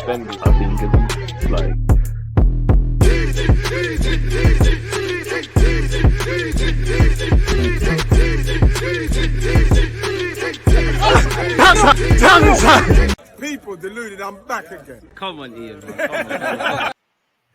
suspended. I think it's like. People deluded, I'm back again. Come on, Ian, bro. Come on.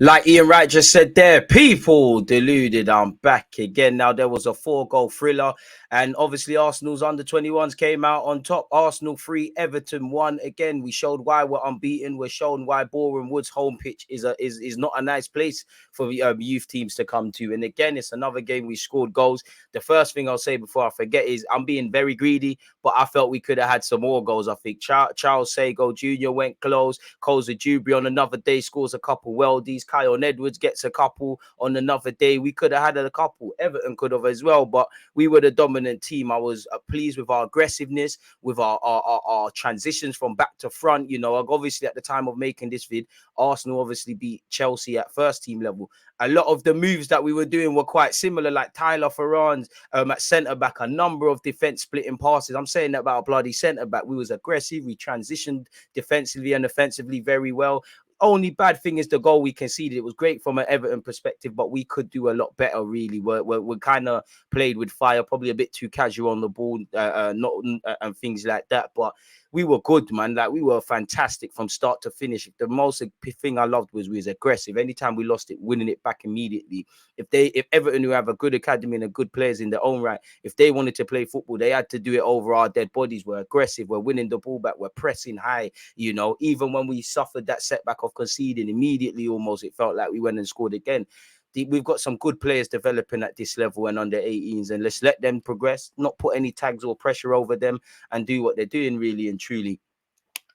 Like Ian Wright just said there, people deluded, I'm back again. Now, there was a 4-goal thriller, and obviously Arsenal's under-21s came out on top. Arsenal 3, Everton 1. Again, we showed why we're unbeaten. We're showing why Boreham Wood's home pitch is not a nice place for youth teams to come to. And again, it's another game we scored goals. The first thing I'll say before I forget is I'm being very greedy, but I felt we could have had some more goals. I think Charles Sago Jr. went close. Koza Jubri on another day scores a couple weldies. Kyle Edwards gets a couple on another day. We could have had a couple. Everton could have as well, but we were the dominant team. I was pleased with our aggressiveness, with our transitions from back to front. You know, obviously at the time of making this vid, Arsenal obviously beat Chelsea at first team level. A lot of the moves that we were doing were quite similar, like Tyler Ferran's at centre-back, a number of defence-splitting passes. I'm saying that about a bloody centre-back. We was aggressive. We transitioned defensively and offensively very well. Only bad thing is the goal we conceded. It was great from an Everton perspective, but we could do a lot better, really. We're kind of played with fire, probably a bit too casual on the ball, and things like that. But we were good, man. Like, we were fantastic from start to finish. The most thing I loved was we was aggressive. Anytime we lost it, winning it back immediately. If Everton, who have a good academy and a good players in their own right, if they wanted to play football, they had to do it over our dead bodies. We're aggressive. We're winning the ball back. We're pressing high. You know, even when we suffered that setback of conceding immediately, almost, it felt like we went and scored again. We've got some good players developing at this level and under 18s, and let's let them progress, not put any tags or pressure over them, and do what they're doing, really and truly.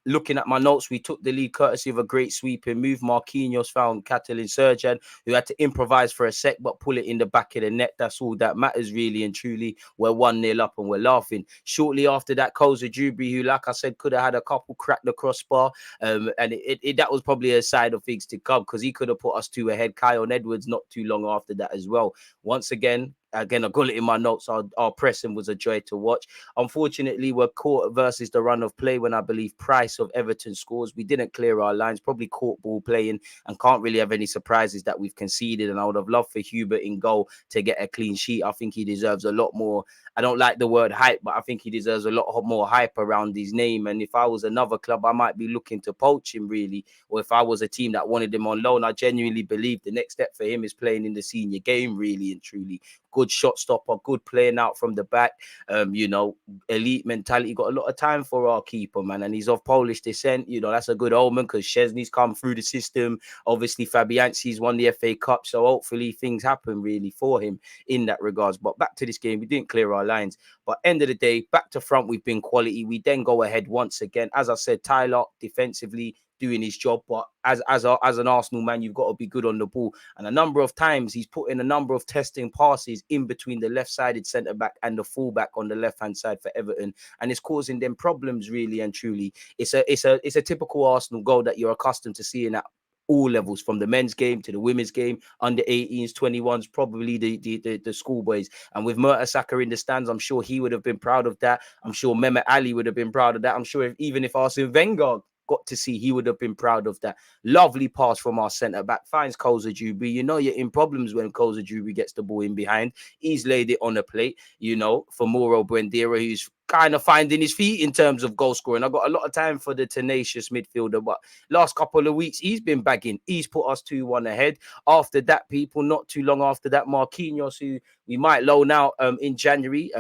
Looking at my notes, we took the lead courtesy of a great sweeping move. Marquinhos found Catalin Surgeon, who had to improvise for a sec, but pull it in the back of the net. That's all that matters, really and truly. We're 1-0 up and we're laughing. Shortly after that, Koza Jubri, who, like I said, could have had a couple, crack the crossbar. And that was probably a side of things to come, because he could have put us 2 ahead. Kyle Edwards not too long after that as well. Once again, I got it in my notes. Our pressing was a joy to watch. Unfortunately, we're caught versus the run of play when I believe Price of Everton scores. We didn't clear our lines, probably caught ball playing, and can't really have any surprises that we've conceded. And I would have loved for Hubert in goal to get a clean sheet. I think he deserves a lot more. I don't like the word hype, but I think he deserves a lot more hype around his name. And if I was another club, I might be looking to poach him, really. Or if I was a team that wanted him on loan, I genuinely believe the next step for him is playing in the senior game, really and truly. Good shot stopper, good playing out from the back. You know, elite mentality. Got a lot of time for our keeper, man. And he's of Polish descent. You know, that's a good omen, because Szczesny's come through the system. Obviously, Fabianski's won the FA Cup. So hopefully things happen really for him in that regards. But back to this game, we didn't clear our lines. But end of the day, back to front, we've been quality. We then go ahead once again. As I said, Tyler defensively doing his job, but as an Arsenal man, you've got to be good on the ball. And a number of times he's put in a number of testing passes in between the left-sided centre-back and the full-back on the left-hand side for Everton, and it's causing them problems, really and truly. It's a typical Arsenal goal that you're accustomed to seeing at all levels, from the men's game to the women's game, under 18s, 21s, probably the schoolboys. And with Mertesacker in the stands, I'm sure he would have been proud of that. I'm sure Mehmet Ali would have been proud of that. I'm sure even if Arsene Wenger got to see, he would have been proud of that. Lovely pass from our centre-back, finds Koza Jubri. You know you're in problems when Koza Jubri gets the ball in behind. He's laid it on a plate, you know, for Mauro Buendira, who's kind of finding his feet in terms of goal scoring. I got a lot of time for the tenacious midfielder, but last couple of weeks, he's been bagging. He's put us 2-1 ahead. After that, people, not too long after that, Marquinhos, who we might loan out in January,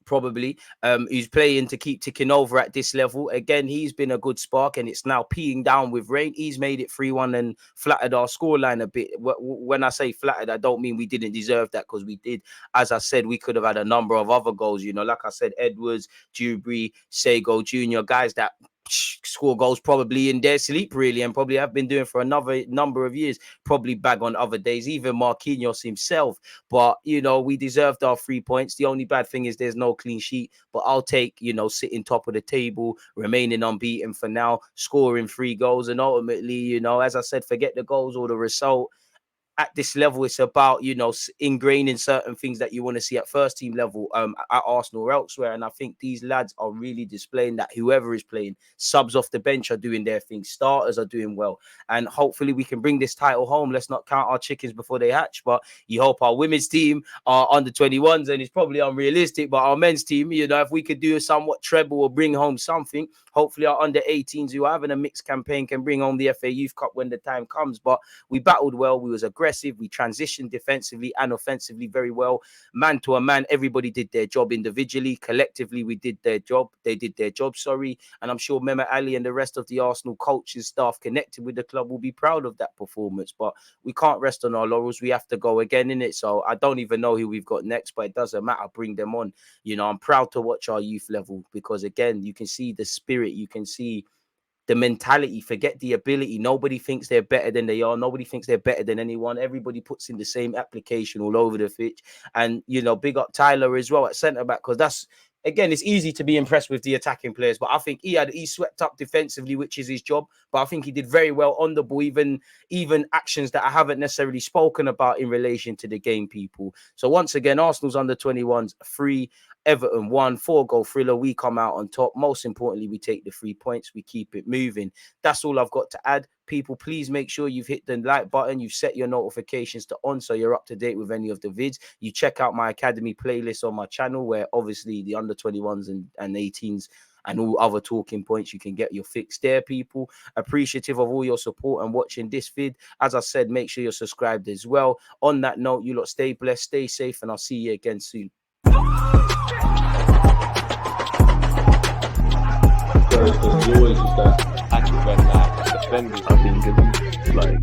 probably, who's playing to keep ticking over at this level. Again, he's been a good spark, and it's now peeing down with rain. He's made it 3-1 and flattered our scoreline a bit. When I say flattered, I don't mean we didn't deserve that, because we did. As I said, we could have had a number of other goals. You know, like I said, Edwards, Jubri, Sago Jr., guys that score goals probably in their sleep, really, and probably have been doing for another number of years, probably bag on other days, even Marquinhos himself. But, you know, we deserved our 3 points. The only bad thing is there's no clean sheet, but I'll take, you know, sitting top of the table, remaining unbeaten for now, scoring 3 goals, and ultimately, you know, as I said, forget the goals or the result. at this level, it's about, you know, ingraining certain things that you want to see at first team level at Arsenal or elsewhere. And I think these lads are really displaying that. Whoever is playing, subs off the bench are doing their thing, starters are doing well, and hopefully we can bring this title home. Let's not count our chickens before they hatch, but you hope our women's team are under 21s, and it's probably unrealistic, but our men's team, you know, if we could do a somewhat treble or bring home something, hopefully our under 18s who are having a mixed campaign can bring home the FA Youth Cup when the time comes. But we battled well, we was aggressive, we transitioned defensively and offensively very well, man to a man. Everybody did their job individually, collectively we did their job, they did their job, and I'm sure Mehmet Ali and the rest of the Arsenal coaching staff connected with the club will be proud of that performance. But we can't rest on our laurels, we have to go again in it. So I don't even know who we've got next, but it doesn't matter, bring them on. You know, I'm proud to watch our youth level, because again, you can see the spirit, you can see the mentality, forget the ability. Nobody thinks they're better than they are. Nobody thinks they're better than anyone. Everybody puts in the same application all over the pitch. And, you know, big up Tyler as well at centre-back, because that's, again, it's easy to be impressed with the attacking players, but I think he swept up defensively, which is his job. But I think he did very well on the ball, even actions that I haven't necessarily spoken about in relation to the game, people. So once again, Arsenal's under 21s 3, Everton 1, 4-goal thriller. We come out on top. Most importantly, we take the 3 points. We keep it moving. That's all I've got to add. People, please make sure you've hit the like button. You've set your notifications to on so you're up to date with any of the vids. You check out my academy playlist on my channel, where obviously the under 21s and 18s and all other talking points, you can get your fix there, people. Appreciative of all your support and watching this vid. As I said, make sure you're subscribed as well. On that note, you lot stay blessed, stay safe, and I'll see you again soon. There's always just that active red line defending. I think it's like